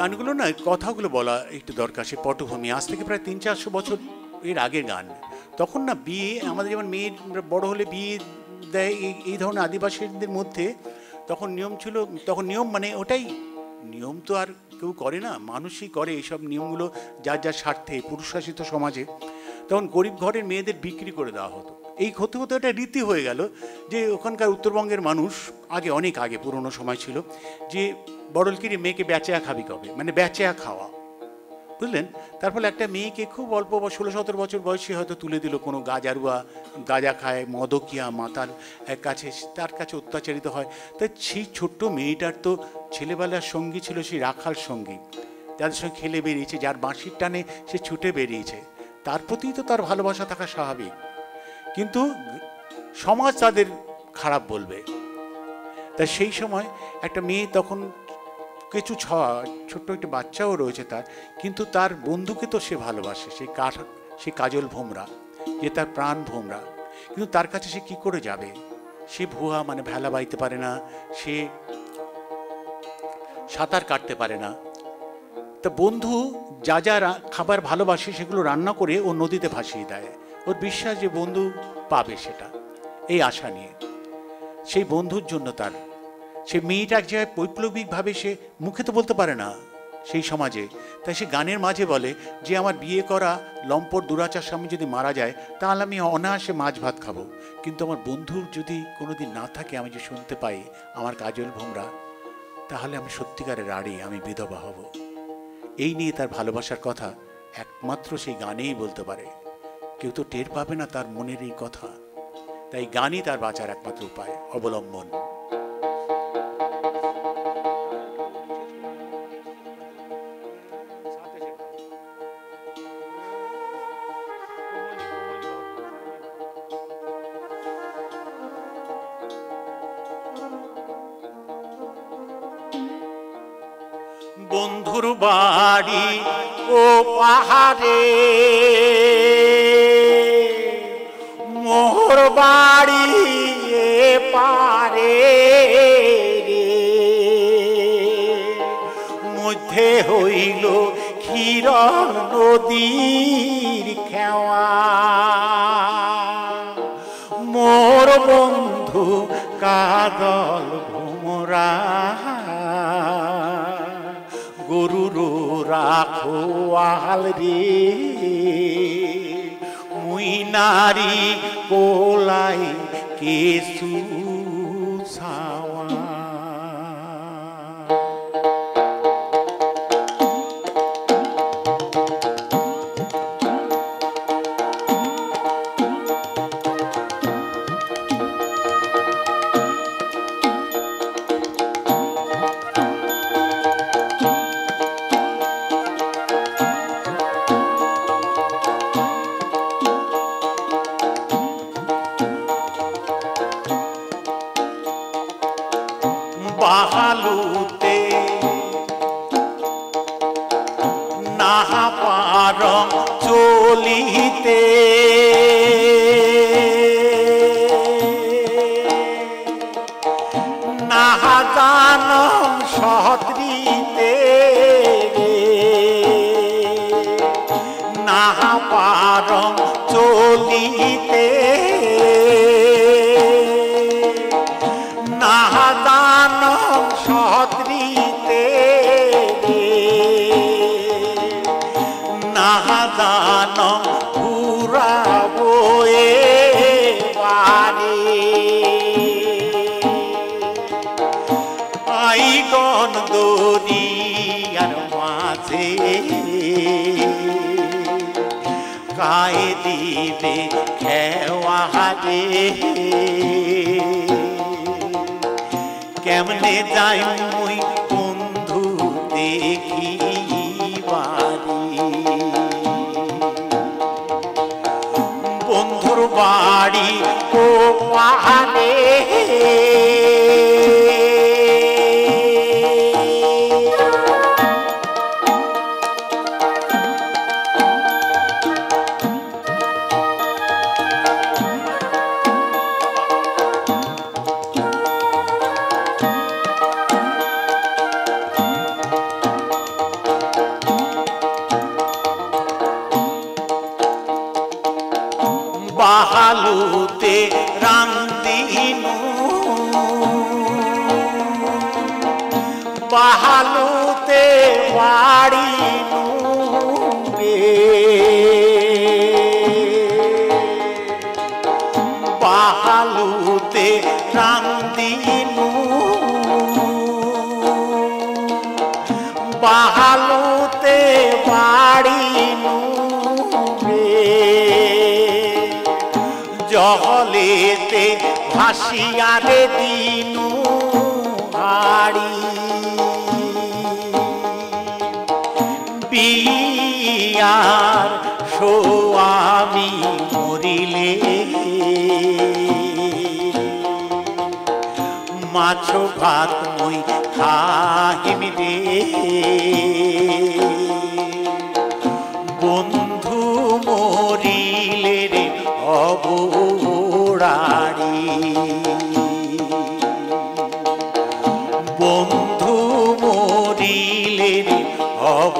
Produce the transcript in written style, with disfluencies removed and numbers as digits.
গানগুলো না কথাগুলো বলা একটু দরকার। সে পটভূমি আজ থেকে প্রায় 300-400 বছর এর আগের গান। তখন না বিয়ে, আমাদের যেমন মেয়ে বড় হলে বিয়ে দেয় এই ধরনের আদিবাসীদের মধ্যে তখন নিয়ম ছিল, তখন নিয়ম মানে ওটাই নিয়ম, তো আর কেউ করে না, মানুষই করে এইসব নিয়মগুলো যার যার স্বার্থে পুরুষশাসিত সমাজে। তখন গরিব ঘরের মেয়েদের বিক্রি করে দেওয়া হতো। এই হতে হতে একটা রীতি হয়ে গেল যে ওখানকার উত্তরবঙ্গের মানুষ আগে, অনেক আগে পুরনো সময় ছিল যে বড়লকিরি মেয়েকে বেচেয়া খাবি কবে, মানে বেচেয়া খাওয়া, বুঝলেন। তার ফলে একটা মেয়েকে খুব অল্প 16-17 বছর বয়সে হয়তো তুলে দিল কোনো গাজারুয়া, গাঁজা খায়, মদকিয়া মাতাল কাছে, তার কাছে অত্যাচারিত হয়। তাই সেই ছোট্ট মেয়েটার তো ছেলেবেলার সঙ্গী ছিল সেই রাখাল সঙ্গী, যাদের সঙ্গে খেলে বেরিয়েছে, যার বাঁশির টানে সে ছুটে বেরিয়েছে, তার প্রতি তো তার ভালোবাসা থাকা স্বাভাবিক। কিন্তু সমাজ তাদের খারাপ বলবে। তা সেই সময় একটা মেয়ে তখন কিছু ছোট্ট একটা বাচ্চাও রয়েছে তার, কিন্তু তার বন্ধুকে তো সে ভালোবাসে, সে কাজল ভোমরা, যে তার প্রাণ ভোমরা, কিন্তু তার কাছে সে কি করে যাবে? সে ভুয়া, মানে ভেলা বাইতে পারে না, সে সাঁতার কাটতে পারে না। তা বন্ধু যা যা খাবার ভালোবাসে সেগুলো রান্না করে ও নদীতে ভাসিয়ে দেয়, ওর বিশ্বাস যে বন্ধু পাবে সেটা, এই আশা নিয়ে। সেই বন্ধুর জন্য তার, সে মেয়েটা এক জায়গায় বৈপ্লবিকভাবে সে মুখে তো বলতে পারে না সেই সমাজে, তাই সে গানের মাঝে বলে যে আমার বিয়ে করা লম্পট দুরাচার স্বামী যদি মারা যায় তাহলে আমি অনায়াসে মাছ ভাত খাবো, কিন্তু আমার বন্ধুর যদি কোনোদিন না থাকে, আমি যে শুনতে পাই আমার কাজল ভোমরা, তাহলে আমি সত্যিকারের রাড়ি, আমি বিধবা হব। এই নিয়ে তার ভালোবাসার কথা একমাত্র সেই গানেই বলতে পারে, কেউ তো টের পাবে না তার মনের এই কথা। তাই গানই তার বাঁচার একমাত্র উপায়, অবলম্বন। বন্ধুর বাড়ি ও পাহাড়ে, মোহর বাড়ি এ পারে, মধ্যে হইল ক্ষীরণ নদীর খেওয়া, মোর বন্ধু কাজল ভোমরা, গরুর রাখোয়াল রে, মুই নারী কোলাই কেসু ছাওয়া। বাহালুতে নাহা পার চলিতে, নাহা জানম সত্রিতে, নাহা পার চলিতে, নাহা জানম সত্রিতে, নাহা জানম ঘুরাবো এবারে, আইগন দরিয়ার মাঝে গায়ে দিবে খেওয়ারে, কেমনে যাই মুই বন্ধু দেখি বাড়ি, বন্ধুর বাড়ি ও পাহাড়ে, বাহালুতে রান্দিনু বাহালুতে বাড়িনু রে বাহালুতে রান্দিনু বাহালুতে বাড়িনু জহলেতে ভাসিয়ারে দিনু হাড়ি বিয়ার সোয়ামী মরিলে মাছ ভাত মই খাহিম রে বন্ধু মরিলে রে অবরাড়ি বন্ধু মরিলে রে অব